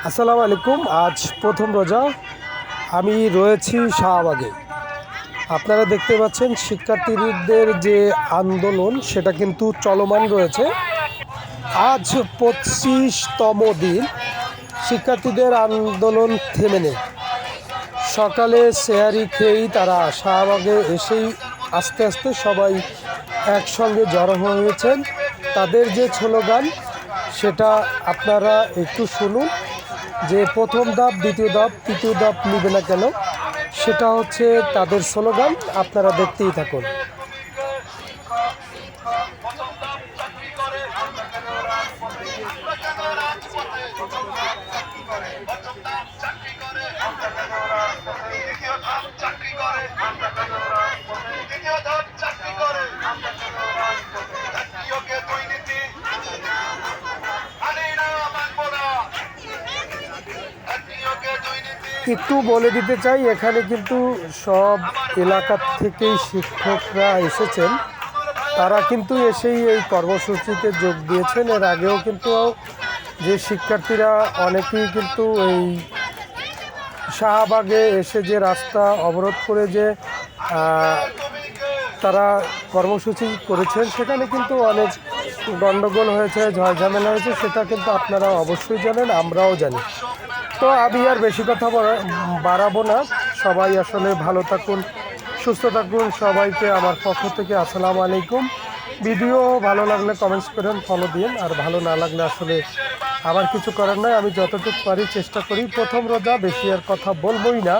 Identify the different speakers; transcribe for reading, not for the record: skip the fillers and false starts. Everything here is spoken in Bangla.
Speaker 1: আসসালামু আলাইকুম। আজ প্রথম রোজা। আমি রয়েছি শাহবাগে। আপনারা দেখতে পাচ্ছেন শিক্ষার্থীদের যে আন্দোলন সেটা কিন্তু চলমান রয়েছে। আজ 25তম দিন শিক্ষার্থীদের আন্দোলন থেমে নেই। সকালে সেহারি খেয়েই তারা শাহবাগে এসেই আস্তে আস্তে সবাই একসঙ্গে জড়ো হয়েছেন। তাদের যে স্লোগান সেটা আপনারা একটু শুনুন, যে প্রথম ধাপ, দ্বিতীয় ধাপ, তৃতীয় ধাপ নিবে না কেন, সেটা হচ্ছে তাদের স্লোগান। আপনারা দেখতেই থাকুন। একটু বলে দিতে চাই, এখানে কিন্তু সব এলাকার থেকেই শিক্ষকরা এসেছেন। তারা কিন্তু এসেই এই কর্মসূচিতে যোগ দিয়েছেন। এর আগেও কিন্তু যে শিক্ষার্থীরা অনেকেই কিন্তু এই শাহবাগে এসে যে রাস্তা অবরোধ করে যে তারা কর্মসূচি করেছেন, সেখানে কিন্তু অনেক গণ্ডগোল হয়েছে, ঝড়ঝামেলা হয়েছে, সেটা কিন্তু আপনারা অবশ্যই জানেন, আমরাও জানি। তো আমি আর বেশি কথা বাড়াবো না। সবাই আসলে ভালো থাকুন, সুস্থ থাকুন। সবাইকে আমার পক্ষ থেকে আসসালামু আলাইকুম। ভিডিও ভালো লাগলে কমেন্টস করেন, ফলো দিন। আর ভালো না লাগলে আসলে আমার কিছু করার নয়। আমি যতটুকু পারি চেষ্টা করি। প্রথম রোজা, বেশি আর কথা বলবোই না।